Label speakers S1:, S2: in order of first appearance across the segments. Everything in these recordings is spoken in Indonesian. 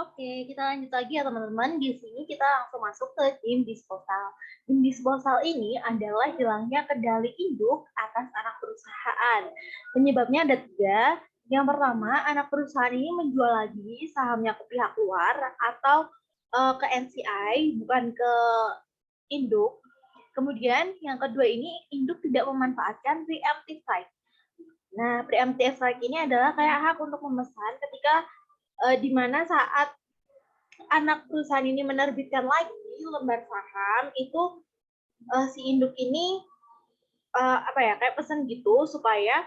S1: Oke, kita lanjut lagi ya teman-teman. Di sini kita langsung masuk ke tim disposal. Tim disposal ini adalah hilangnya kendali induk atas anak perusahaan. Penyebabnya ada tiga. Yang pertama, anak perusahaan ini menjual lagi sahamnya ke pihak luar atau ke NCI, bukan ke induk. Kemudian yang kedua ini, induk tidak memanfaatkan preemptive right. Nah, preemptive right ini adalah kayak hak untuk memesan ketika di mana saat anak perusahaan ini menerbitkan lagi lembar saham itu si induk ini kayak pesan gitu supaya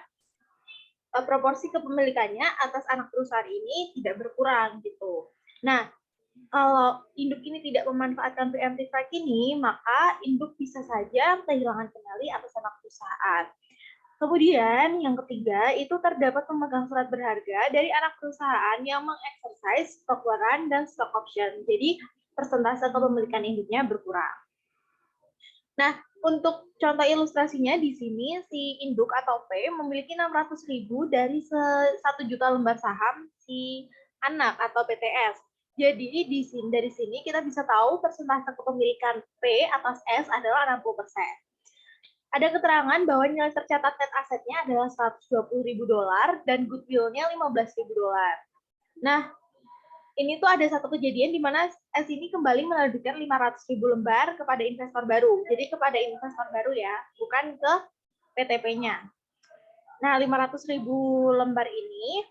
S1: proporsi kepemilikannya atas anak perusahaan ini tidak berkurang gitu. Nah, kalau induk ini tidak memanfaatkan preemptive right ini, maka induk bisa saja kehilangan kendali atas anak perusahaan. Kemudian yang ketiga itu terdapat pemegang surat berharga dari anak perusahaan yang mengeksersis stock warrant dan stock option. Jadi persentase kepemilikan induknya berkurang. Nah, untuk contoh ilustrasinya di sini si induk atau P memiliki 600.000 dari 1 juta lembar saham si anak atau PTS. Jadi dari sini kita bisa tahu persentase kepemilikan P atas S adalah 60%. Ada keterangan bahwa nilai tercatat net asetnya adalah $120.000 dan goodwill-nya $15.000. Nah, ini tuh ada satu kejadian di mana S ini kembali menerbitkan 500.000 lembar kepada investor baru. Jadi kepada investor baru ya, bukan ke PTP-nya. Nah, 500.000 lembar ini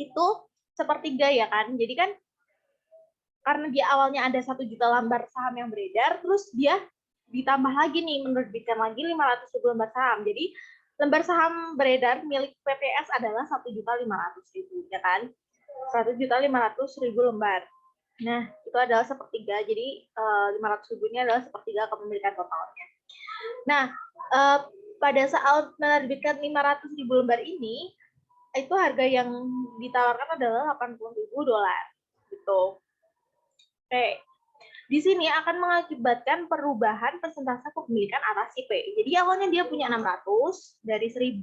S1: itu sepertiga ya kan. Jadi kan karena dia awalnya ada 1 juta lembar saham yang beredar, terus dia ditambah lagi nih, menerbitkan lagi 500.000 lembar saham. Jadi lembar saham beredar milik PTS adalah 1.500.000, ya kan? 1.500.000 lembar. Nah, itu adalah sepertiga. Jadi 500.000 ini adalah sepertiga kepemilikan totalnya. Nah, pada saat menerbitkan 500.000 lembar ini, itu harga yang ditawarkan adalah $80.000 gitu. Oke. Di sini akan mengakibatkan perubahan persentase kepemilikan atas si P. Jadi awalnya dia punya 600 dari 1.000,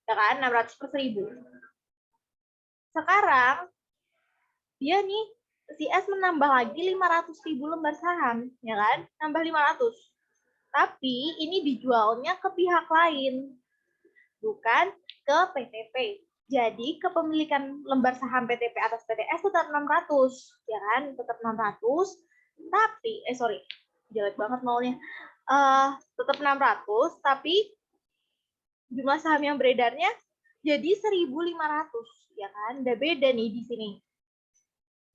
S1: ya kan? 600 per 1.000. Sekarang dia nih si S menambah lagi 500.000 lembar saham, ya kan? Nambah 500. Tapi ini dijualnya ke pihak lain, bukan ke PTP. Jadi kepemilikan lembar saham PTP atas PTS tetap 600, ya kan? Tetap 600. Tapi jelek banget nolnya. Tetap 600, tapi jumlah saham yang beredarnya jadi 1.500, ya kan? Udah beda nih di sini.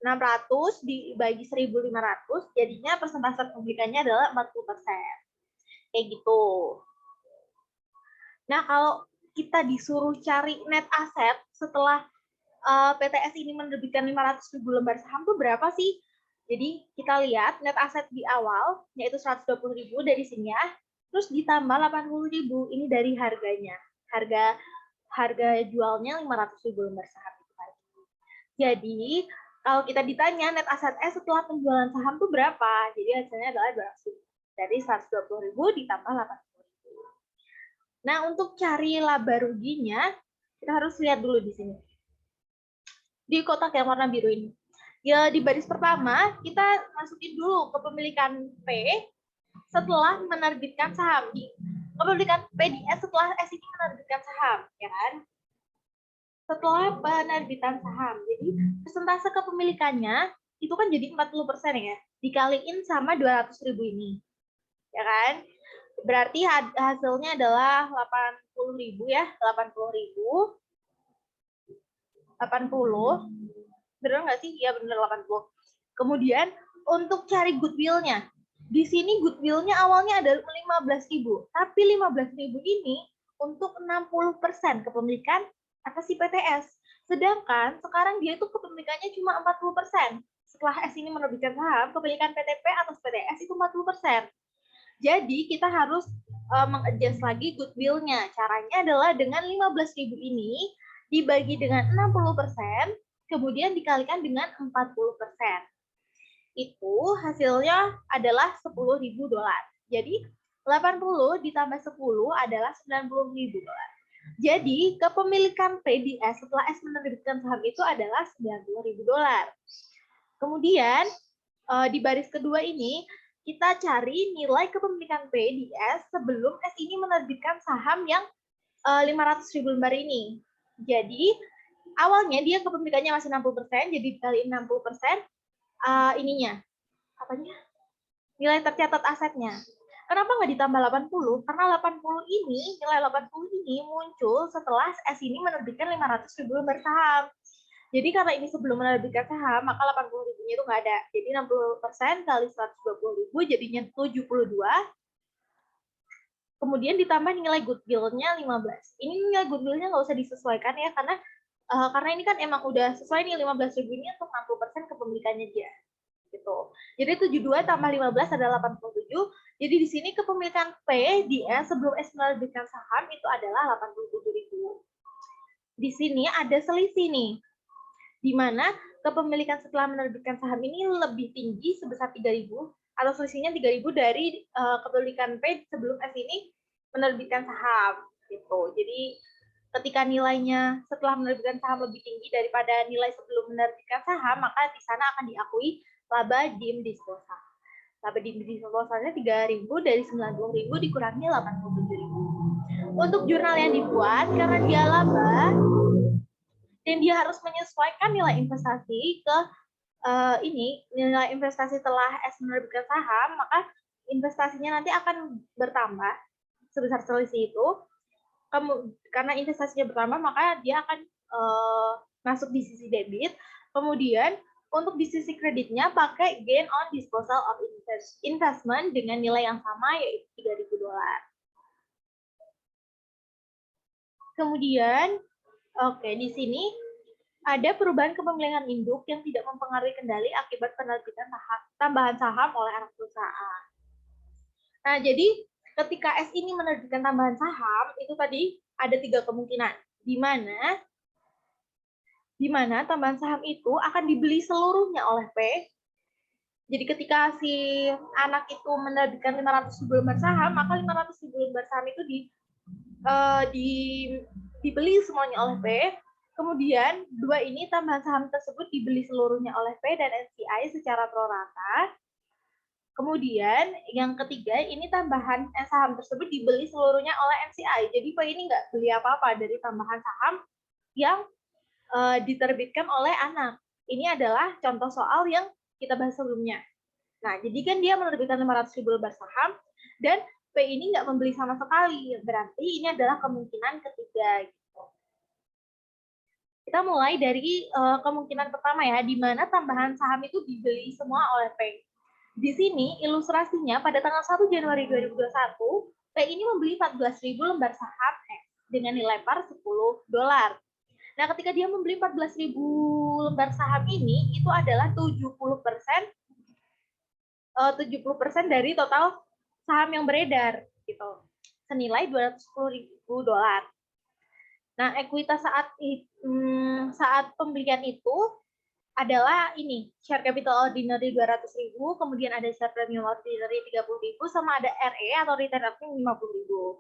S1: 600 dibagi 1.500, jadinya persentase kepemilikannya adalah 40%. Kayak gitu. Nah, kalau kita disuruh cari net aset setelah PTS ini menerbitkan 500.000 lembar saham tuh berapa sih? Jadi kita lihat net aset di awal yaitu 120.000 dari sini ya. Terus ditambah 80.000 ini dari harganya. Harga jualnya 500.000 lembar saham itu tadi. Jadi kalau kita ditanya net aset S setelah penjualan saham tuh berapa? Jadi hasilnya adalah 200.000. Dari 120.000 ditambah 80.000. Nah, untuk cari laba ruginya, kita harus lihat dulu di sini. Di kotak yang warna biru ini. Ya, di baris pertama, kita masukin dulu kepemilikan P setelah menerbitkan saham. Kepemilikan P di S setelah S ini menerbitkan saham, ya kan? Setelah penerbitan saham. Jadi, persentase kepemilikannya itu kan jadi 40% ya. Dikaliin sama 200.000 ini. Ya kan? Berarti hasilnya adalah 80.000 ya, 80.000. 80. Bener nggak sih? Iya bener 80. Kemudian untuk cari goodwill-nya. Di sini goodwill-nya awalnya ada 15.000, tapi 15.000 ini untuk 60% kepemilikan atas si PTS. Sedangkan sekarang dia itu kepemilikannya cuma 40%. Setelah S ini menerbitkan saham, kepemilikan PTP atas PTS itu 40%. Jadi kita harus mengadjust lagi goodwill-nya. Caranya adalah dengan 15.000 ini dibagi dengan 60%, kemudian dikalikan dengan 40%. Itu hasilnya adalah $10.000. Jadi 80 ditambah 10 adalah $90.000. Jadi, kepemilikan P di S setelah S menerbitkan saham itu adalah $90.000. Kemudian, di baris kedua ini, kita cari nilai kepemilikan P di S sebelum S ini menerbitkan saham yang 500.000 lembar ini. Jadi, awalnya dia kepemilikannya masih 60%, jadi dikali 60%, ininya, apanya? Nilai tercatat asetnya. Kenapa nggak ditambah 80? Karena 80 ini, nilai 80 ini muncul setelah S ini menerbitkan 500.000 lembar saham. Jadi karena ini sebelum menerbitkan saham, maka 80 ribunya itu nggak ada. Jadi 60% kali 120.000 jadinya 72. Kemudian ditambah nilai goodwill-nya 15. Ini nilai goodwill-nya nggak usah disesuaikan ya, karena ini kan emang udah sesuai nih 15.000 ini untuk 60% kepemilikannya dia. Gitu. Jadi 72 tambah 15 adalah 87. Jadi di sini kepemilikan P di S sebelum S menerbitkan saham itu adalah 87.000. Di sini ada selisih nih, di mana kepemilikan setelah menerbitkan saham ini lebih tinggi sebesar 3.000 atau selisihnya 3.000 dari kepemilikan P sebelum S ini menerbitkan saham gitu. Jadi ketika nilainya setelah menerbitkan saham lebih tinggi daripada nilai sebelum menerbitkan saham, maka di sana akan diakui laba dim disposal. Laba dim disposalnya 3.000 dari 90.000 dikurangi 87.000. Untuk jurnal yang dibuat, karena dia laba, dan dia harus menyesuaikan nilai investasi ke nilai investasi setelah S menerbitkan saham, maka investasinya nanti akan bertambah sebesar selisih itu. Karena investasinya bertambah, maka dia akan masuk di sisi debit. Kemudian untuk di sisi kreditnya pakai gain on disposal of investment dengan nilai yang sama, yaitu $3.000. Kemudian, di sini ada perubahan kepemilikan induk yang tidak mempengaruhi kendali akibat penerbitan tambahan saham oleh anak perusahaan. Nah, jadi ketika S ini menerbitkan tambahan saham, itu tadi ada 3 kemungkinan, di mana tambahan saham itu akan dibeli seluruhnya oleh P. Jadi ketika si anak itu menerbitkan 500.000 lembar saham, maka 500.000 lembar saham itu dibeli semuanya oleh P. Kemudian dua ini tambahan saham tersebut dibeli seluruhnya oleh P dan NCI secara prorata. Kemudian yang ketiga, ini tambahan saham tersebut dibeli seluruhnya oleh NCI. Jadi P ini nggak beli apa-apa dari tambahan saham yang diterbitkan oleh anak. Ini adalah contoh soal yang kita bahas sebelumnya. Nah, jadi kan dia menerbitkan 500.000 lembar saham dan P ini nggak membeli sama sekali. Berarti ini adalah kemungkinan ketiga. Kita mulai dari kemungkinan pertama ya, di mana tambahan saham itu dibeli semua oleh P. Di sini ilustrasinya pada tanggal 1 Januari 2021, P ini membeli 14.000 lembar saham dengan nilai par $10. Nah, ketika dia membeli 14.000 lembar saham ini, itu adalah 70% dari total saham yang beredar, gitu. Senilai $210.000. Nah, ekuitas saat pembelian itu adalah ini, share capital ordinary 200.000, kemudian ada share premium ordinary 30.000, sama ada RE atau return earning 50.000.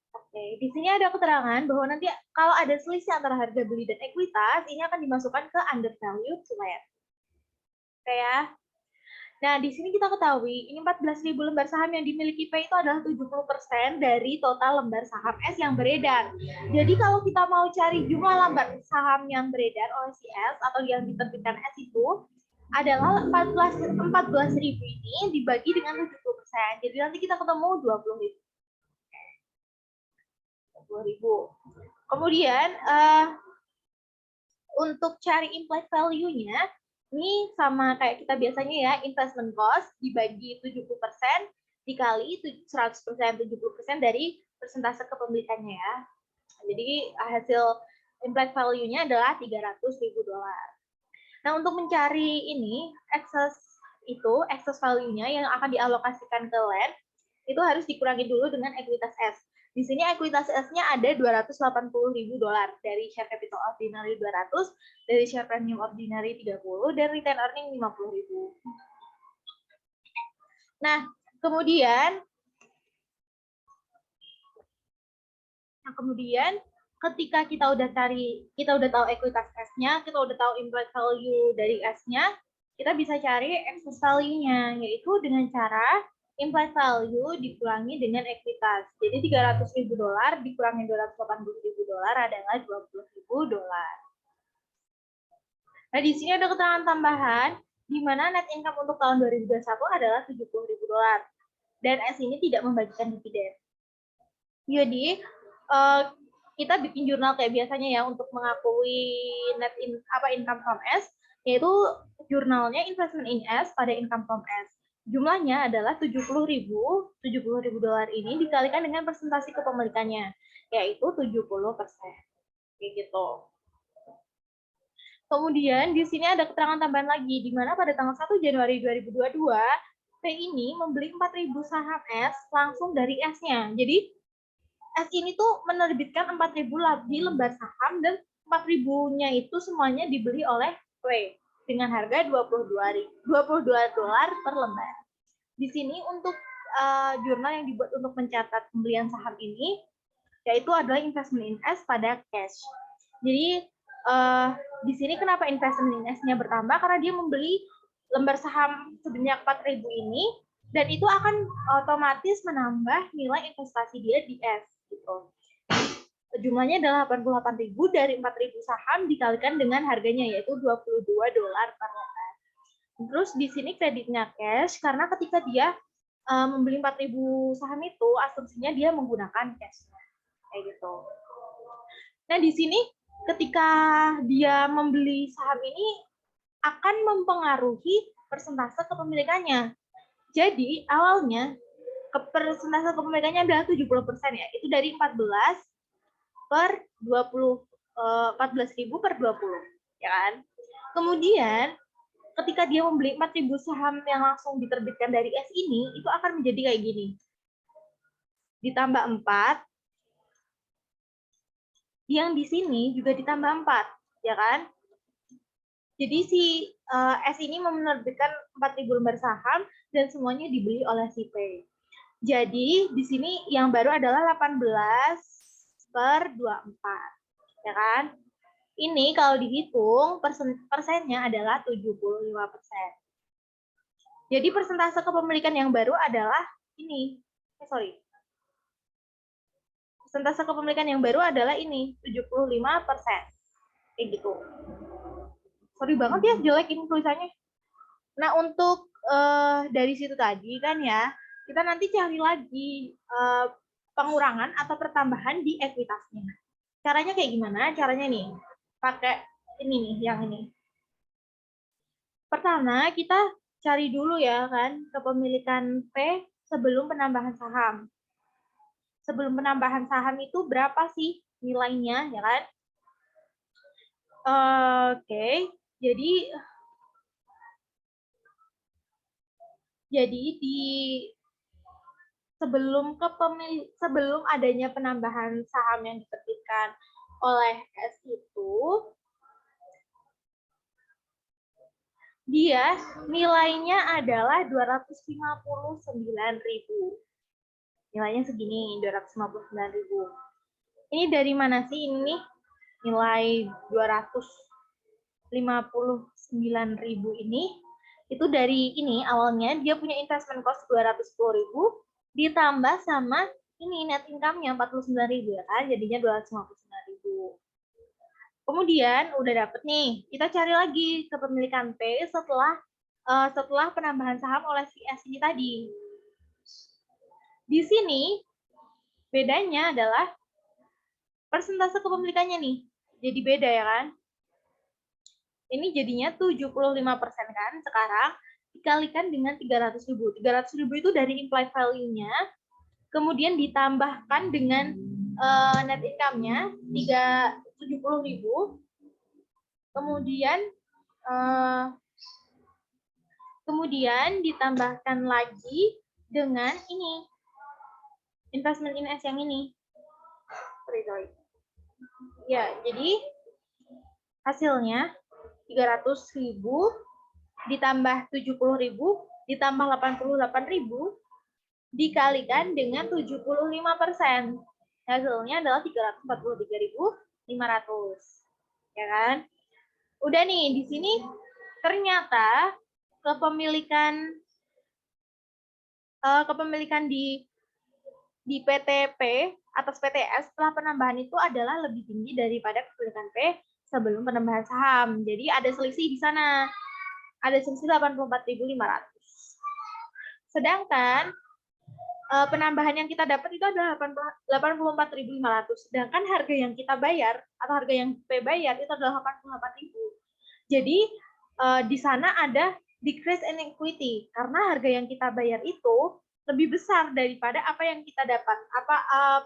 S1: Oke, di sini ada keterangan bahwa nanti kalau ada selisih antara harga beli dan ekuitas, ini akan dimasukkan ke undervalued slide. Oke ya. Nah, di sini kita ketahui, ini 14.000 lembar saham yang dimiliki P itu adalah 70% dari total lembar saham S yang beredar. Jadi kalau kita mau cari jumlah lembar saham yang beredar oleh si S atau yang diterbitkan S itu adalah 14.000 ini dibagi dengan 70%. Jadi nanti kita ketemu 20.000. Kemudian untuk cari implied value-nya, ini sama kayak kita biasanya ya, investment cost dibagi 70% dikali 100%, 70% dari persentase kepemilikannya ya. Jadi hasil implied value-nya adalah $300.000. Nah, untuk mencari ini, excess value-nya yang akan dialokasikan ke land, itu harus dikurangi dulu dengan ekuitas S. Di sini ekuitas S-nya ada $280.000 dari share capital ordinary 200, dari share premium ordinary 30, dan return earning 50.000. Nah, kemudian Nah, kemudian ketika kita udah tahu ekuitas S-nya, kita udah tahu implied value dari S-nya, kita bisa cari excess value-nya, yaitu dengan cara implied value dikurangi dengan ekuitas. Jadi $300.000 dikurangi $280.000 adalah $20.000. Nah, di sini ada keterangan tambahan, di mana net income untuk tahun 2021 adalah $70.000. Dan S ini tidak membagikan dividen. Jadi, kita bikin jurnal kayak biasanya ya untuk mengakui income from S, yaitu jurnalnya investment in S pada income from S. Jumlahnya adalah $70.000 ini dikalikan dengan persentase kepemilikannya, yaitu 70%. Kayak gitu. Kemudian di sini ada keterangan tambahan lagi, di mana pada tanggal 1 Januari 2022, P ini membeli 4.000 saham S langsung dari S-nya. Jadi S ini tuh menerbitkan 4.000 di lembar saham dan 4.000-nya itu semuanya dibeli oleh P dengan harga $22 per lembar. Di sini untuk jurnal yang dibuat untuk mencatat pembelian saham ini yaitu adalah investment in S pada cash. Jadi di sini kenapa investment in S-nya bertambah? Karena dia membeli lembar saham sebanyak 4.000 ini, dan itu akan otomatis menambah nilai investasi dia di S. Gitu. Jumlahnya adalah 88.000 dari 4.000 saham dikalikan dengan harganya, yaitu $22 per lembar. Terus di sini kreditnya cash, karena ketika dia membeli 4.000 saham itu, asumsinya dia menggunakan cash. Kayak gitu. Nah, di sini ketika dia membeli saham ini akan mempengaruhi persentase kepemilikannya. Jadi awalnya persentase kepemilikannya adalah 70% ya. Itu dari 14.000 per 20, ya kan? Kemudian ketika dia membeli 4.000 saham yang langsung diterbitkan dari S ini, itu akan menjadi kayak gini. Ditambah 4, yang di sini juga ditambah 4, ya kan? Jadi si S ini menerbitkan 4.000 lembar saham dan semuanya dibeli oleh si P. Jadi di sini yang baru adalah 18 per 24, ya kan? Ini kalau dihitung persennya adalah 75%. Jadi persentase kepemilikan yang baru adalah ini. Persentase kepemilikan yang baru adalah ini, 75%. Kayak gitu. Sorry banget ya, jelek ini tulisannya. Nah, untuk dari situ tadi kan ya, kita nanti cari lagi pengurangan atau pertambahan di ekuitasnya. Caranya kayak gimana? Caranya nih, pakai ini nih, yang ini. Pertama, kita cari dulu ya kan, kepemilikan P sebelum penambahan saham. Sebelum penambahan saham itu berapa sih nilainya, ya kan? Oke, jadi di sebelum adanya penambahan saham yang diterbitkan oleh S itu, dia nilainya adalah 259.000. Nilainya segini, 259.000. Ini dari mana sih ini nilai 259.000 ini? Itu dari ini awalnya dia punya investment cost 210.000 ditambah sama ini net income-nya 49.000 ya kan, jadinya 259.000. Kemudian udah dapet nih, kita cari lagi kepemilikan P setelah penambahan saham oleh si S ini tadi. Di sini bedanya adalah persentase kepemilikannya nih. Jadi beda ya kan? Ini jadinya 75% kan sekarang dikalikan dengan 300.000. 300.000 itu dari implied value-nya, kemudian ditambahkan dengan net income-nya 70.000. Kemudian ditambahkan lagi dengan ini investment in S yang ini. Sorry. Ya, jadi hasilnya 300.000 ditambah 70.000 ditambah 88.000 dikalikan dengan 75%. Hasilnya adalah 343.500. Ya kan? Udah nih, di sini ternyata kepemilikan di PTP atas PTS setelah penambahan itu adalah lebih tinggi daripada kepemilikan P sebelum penambahan saham. Jadi ada selisih di sana. Ada selisih 84.500. Sedangkan penambahan yang kita dapat itu adalah 84.500. Sedangkan harga yang kita bayar atau harga yang P bayar itu adalah 88.000. Jadi di sana ada decrease in equity karena harga yang kita bayar itu lebih besar daripada apa yang kita dapat,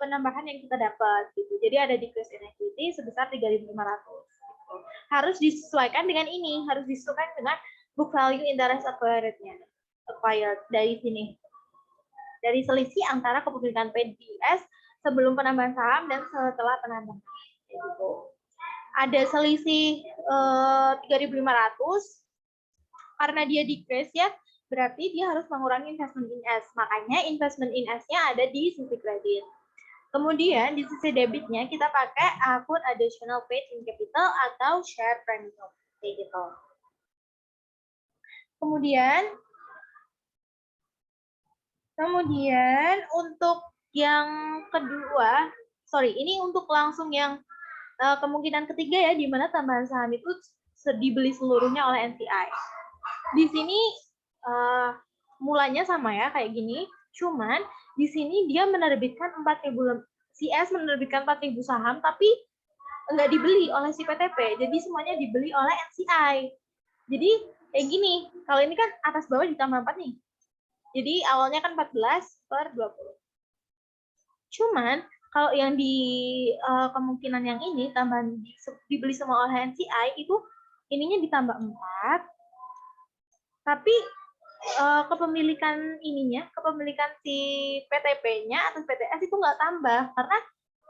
S1: penambahan yang kita dapat gitu. Jadi ada decrease in equity sebesar 3.500. Gitu. Harus disesuaikan dengan ini, harus disesuaikan dengan book value interest acquired-nya. Acquired dari sini. Dari selisih antara kepemilikan PDS sebelum penambahan saham dan setelah penambahan. Gitu. Ada selisih 3.500 karena dia decrease ya, berarti dia harus mengurangi investment in S. Makanya investment in S-nya ada di sisi kredit. Kemudian di sisi debitnya kita pakai akun additional paid in capital atau share premium kayak gitu. Kemudian untuk yang kedua, ini untuk langsung yang kemungkinan ketiga ya, di mana tambahan saham itu dibeli seluruhnya oleh NCI. Di sini mulanya sama ya kayak gini, cuman di sini dia menerbitkan 4.000, si S menerbitkan 4.000 saham, tapi nggak dibeli oleh si PTP, jadi semuanya dibeli oleh NCI. Jadi kayak gini, kalau ini kan atas bawah ditambah 4 nih. Jadi awalnya kan 14/20. Cuman kalau yang di kemungkinan yang ini tambahan dibeli semua oleh NCI itu ininya ditambah 4. Tapi kepemilikan si PTP-nya atau PTS itu nggak tambah karena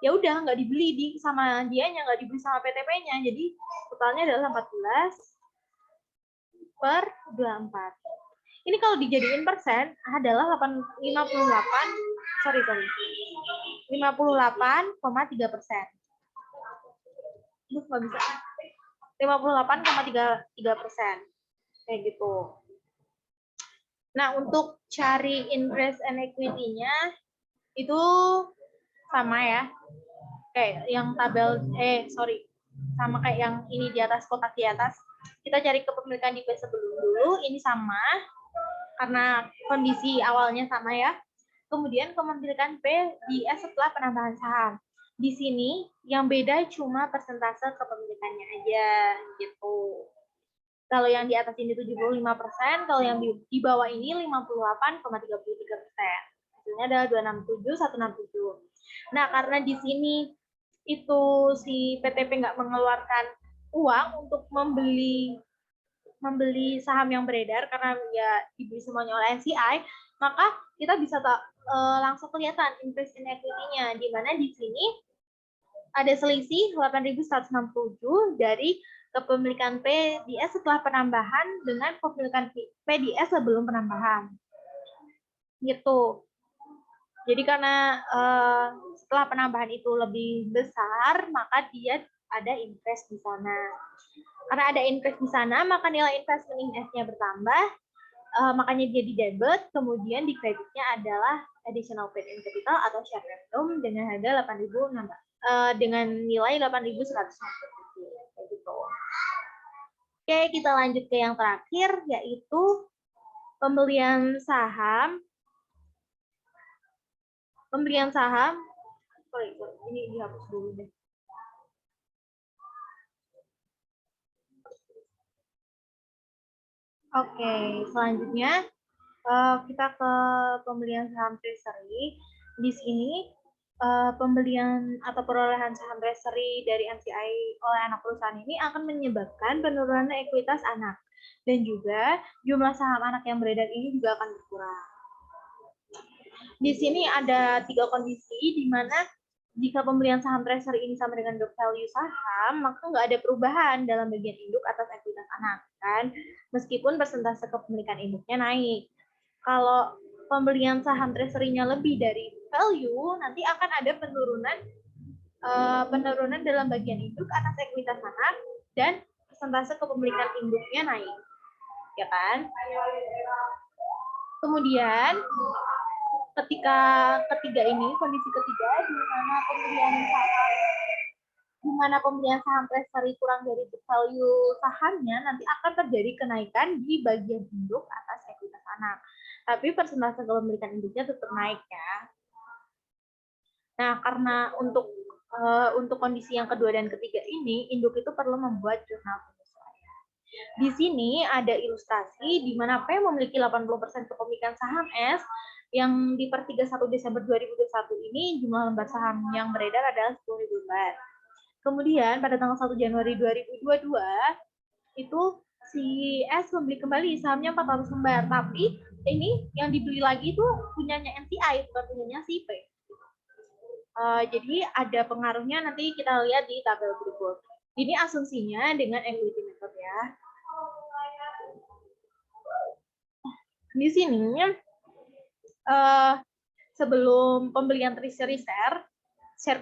S1: ya udah nggak dibeli sama dianya, nggak dibeli sama PTP-nya. Jadi totalnya adalah 14/24. Ini kalau dijadiin persen adalah 58,3%. Nggak bisa. 58,3%. Kayak gitu. Nah, untuk cari interest and equity-nya itu sama ya. Kayak yang sama kayak yang ini di atas, kotak di atas. Kita cari kepemilikan di P sebelum dulu, ini sama. Karena kondisi awalnya sama ya. Kemudian kepemilikan P di S setelah penambahan saham. Di sini yang beda cuma persentase kepemilikannya aja gitu. Kalau yang di atas ini 75%, kalau yang di bawah ini 58,33%. Hasilnya adalah 267, 167. Nah, karena di sini itu si PTP nggak mengeluarkan uang untuk membeli saham yang beredar karena ya dibeli semuanya oleh NCI, maka kita bisa langsung kelihatan interest in equity-nya, di mana di sini ada selisih 8.167 dari kepemilikan PDS setelah penambahan dengan kepemilikan PDS sebelum penambahan. Gitu. Jadi karena setelah penambahan itu lebih besar, maka dia ada interest di sana. Karena ada interest di sana, maka nilai investment in S-nya bertambah, makanya dia di debit, kemudian di kreditnya adalah additional paid in capital atau share premium dengan harga 8.000 dengan nilai 8.100 kayak gitu. Oke, kita lanjut ke yang terakhir, yaitu pembelian saham. Ini dihapus dulu deh. Oke, selanjutnya kita ke pembelian saham treasury. Di sini pembelian atau perolehan saham treasury dari NCI oleh anak perusahaan ini akan menyebabkan penurunan ekuitas anak, dan juga jumlah saham anak yang beredar ini juga akan berkurang. Di sini ada 3 kondisi di mana jika pembelian saham treasury ini sama dengan book value saham, maka nggak ada perubahan dalam bagian induk atas ekuitas anak, kan? Meskipun persentase kepemilikan induknya naik. Kalau pembelian saham treasury-nya lebih dari value, nanti akan ada penurunan dalam bagian induk atas ekuitas anak dan persentase kepemilikan induknya naik, ya kan? Kemudian ketika ketiga ini, kondisi ketiga di mana pembelian saham treasury kurang dari book value sahamnya, nanti akan terjadi kenaikan di bagian induk atas ekuitas anak. Tapi persentase kepemilikan induknya tetap naik ya. Nah, karena untuk kondisi yang kedua dan ketiga ini, induk itu perlu membuat jurnal penyesuaian. Di sini ada ilustrasi di mana P memiliki 80% kepemilikan saham S, yang di per 31 Desember 2021 ini jumlah lembar saham yang beredar adalah 10.000 lembar. Kemudian pada tanggal 1 Januari 2022 itu si S membeli kembali sahamnya 400 lembar, tapi ini yang dibeli lagi itu punyanya NCI, bukan punyanya si P. Jadi ada pengaruhnya, nanti kita lihat di tabel berikut. Ini asumsinya dengan equity method ya. Di sini sebelum pembelian treasury share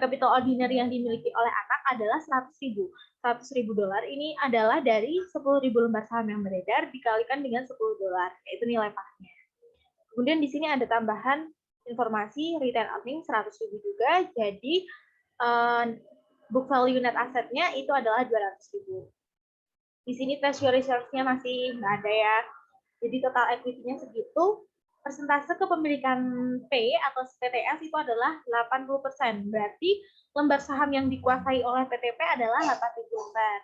S1: capital ordinary yang dimiliki oleh anak adalah 100.000. 100.000 dolar ini adalah dari 10.000 lembar saham yang beredar dikalikan dengan 10 dolar, yaitu nilai pasnya. Kemudian di sini ada tambahan informasi return earning 100.000 juga, jadi book value net asetnya itu adalah 200.000. Di sini treasury reserve-nya masih nggak ada ya, jadi total equity-nya segitu. Persentase kepemilikan P atau PTS itu adalah 80%. Berarti lembar saham yang dikuasai oleh PTP adalah 8.000 lembar.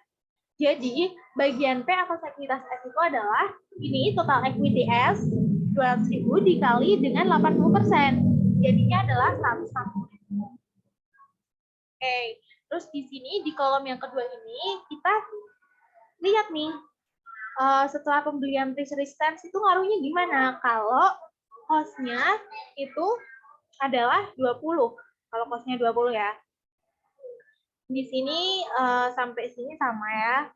S1: Jadi bagian P atas ekuitas S itu adalah ini total equity S 200.000 dikali dengan 80%. Jadinya adalah 160.000. Oke, terus di sini di kolom yang kedua ini kita lihat nih, setelah pembelian treasury shares itu ngaruhnya gimana? Kalau cost-nya itu adalah 20. Kalau cost-nya 20 ya. Di sini sampai sini sama ya.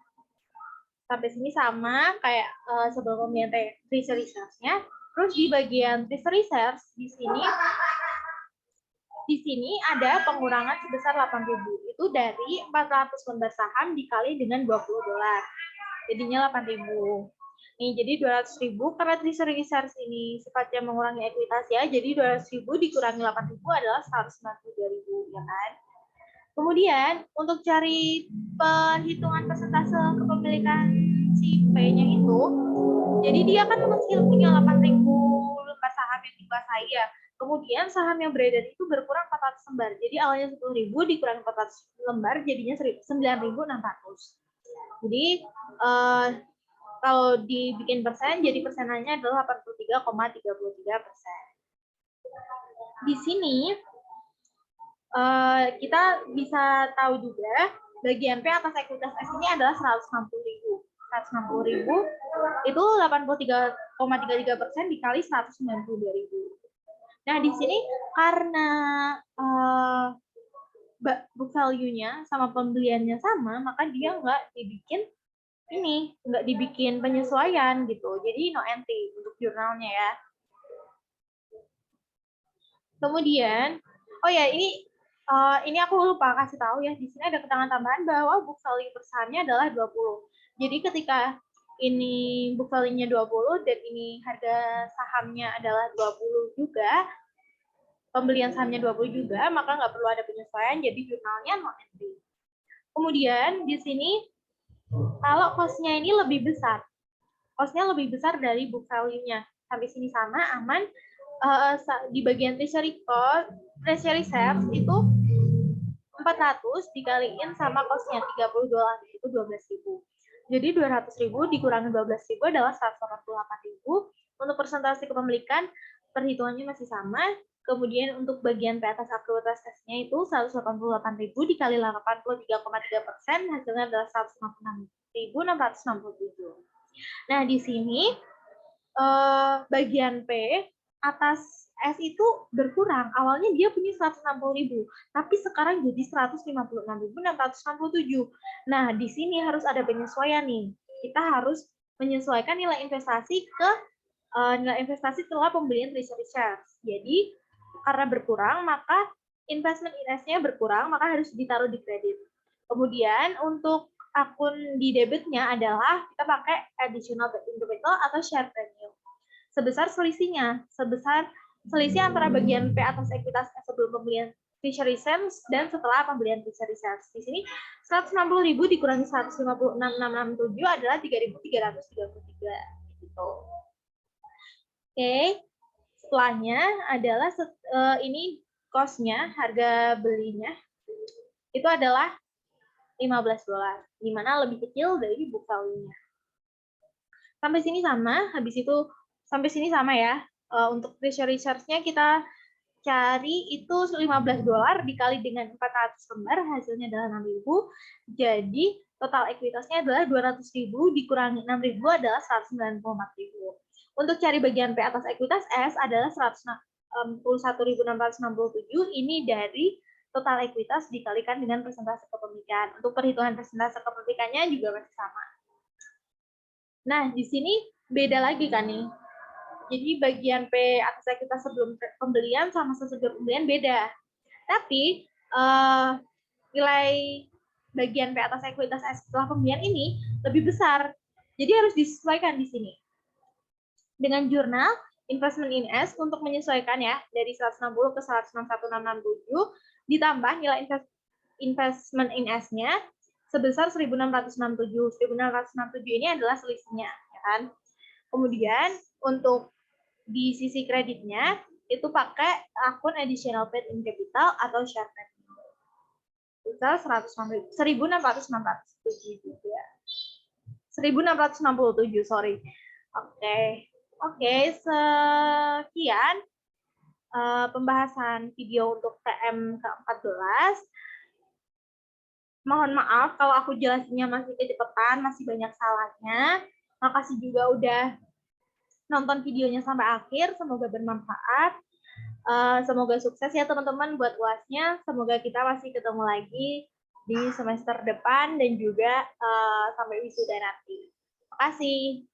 S1: Sampai sini sama kayak sebelum pembelian treasury shares-nya. Terus di bagian treasury shares di sini ada pengurangan sebesar 8.000. Itu dari 400 lembar saham dikali dengan 20 dolar. Jadinya 8.000. Nih, jadi 200.000 karena treasury shares ini sifatnya mengurangi ekuitas ya. Jadi 200.000 dikurangi 8.000 adalah 192.000 ya kan. Kemudian untuk cari perhitungan persentase kepemilikan si P-nya itu, jadi dia kan masih punya 8.000 lembar saham yang dikuasai ya. Kemudian saham yang beredar itu berkurang 400 lembar. Jadi awalnya 10.000 dikurangi 400 lembar jadinya 9.600. Jadi kalau dibikin persen, jadi persenannya adalah 83,33%. Di sini kita bisa tahu juga bagian P atas ekuitas S ini adalah 160.000. 160.000 itu 83,33% dikali 192.000. Nah, di sini karena book value-nya sama pembeliannya sama, maka dia nggak dibikin penyesuaian gitu. Jadi no entry untuk jurnalnya ya. Kemudian, oh ya ini aku lupa kasih tahu ya, di sini ada keterangan tambahan bahwa book value per sahamnya adalah 20. Jadi ketika ini book value-nya 20 dan ini harga sahamnya adalah 20 juga, pembelian sahamnya 20 juga, maka nggak perlu ada penyesuaian, jadi jurnalnya no entry. Kemudian di sini kalau cost-nya ini lebih besar, cost-nya lebih besar dari book value-nya. Sampai sini sama, aman. Di bagian treasury shares itu 400 dikaliin sama cost-nya 30 dolar, itu 12.000. Jadi 200.000 dikurangi 12.000 adalah 188.000. Untuk persentase kepemilikan, perhitungannya masih sama. Kemudian untuk bagian P atas ekuitas S-nya itu 188.000 dikali 83,3%, hasilnya adalah 156.667. Nah, di sini bagian P atas S itu berkurang. Awalnya dia punya 160.000, tapi sekarang jadi 156.667. Nah, di sini harus ada penyesuaian nih. Kita harus menyesuaikan nilai investasi ke nilai investasi setelah pembelian treasury shares. Jadi karena berkurang, maka investment INS-nya berkurang, maka harus ditaruh di kredit. Kemudian untuk akun di debitnya adalah kita pakai additional paid-in capital atau share premium. Sebesar selisih antara bagian P atas ekuitas sebelum pembelian treasury shares dan setelah pembelian treasury shares. Di sini 160.000 dikurangi 156.667 adalah 3.333 gitu. Oke. Setelahnya adalah ini cost-nya, harga belinya itu adalah $15, di mana lebih kecil dari book value-nya. Sampai sini sama, habis itu sampai sini sama ya. Untuk treasury shares-nya kita cari itu $15 dikali dengan 400 lembar, hasilnya adalah 6.000. Jadi total ekuitasnya adalah 200.000 dikurangi 6.000 adalah 194.000. Untuk cari bagian P atas ekuitas S adalah 161.667, ini dari total ekuitas dikalikan dengan persentase kepemilikan. Untuk perhitungan persentase kepemilikannya juga masih sama. Nah, di sini beda lagi kan nih. Jadi bagian P atas ekuitas sebelum pembelian sama sesudah pembelian beda. Tapi nilai bagian P atas ekuitas setelah pembelian ini lebih besar. Jadi harus disesuaikan di sini. Dengan jurnal investment in S untuk menyesuaikan ya dari 160 ke 161.667 ditambah nilai investment in S-nya sebesar 1.667. 1.667 ini adalah selisihnya, ya kan? Kemudian untuk di sisi kreditnya itu pakai akun additional paid-in capital atau share premium. Total 1.667 juga. 1.667, sorry. Oke, sekian pembahasan video untuk TM ke-14. Mohon maaf kalau aku jelasinnya masih kecepatan, masih banyak salahnya. Makasih juga udah nonton videonya sampai akhir, semoga bermanfaat. Semoga sukses ya teman-teman buat UAS-nya. Semoga kita masih ketemu lagi di semester depan dan juga sampai wisuda nanti. Terima kasih.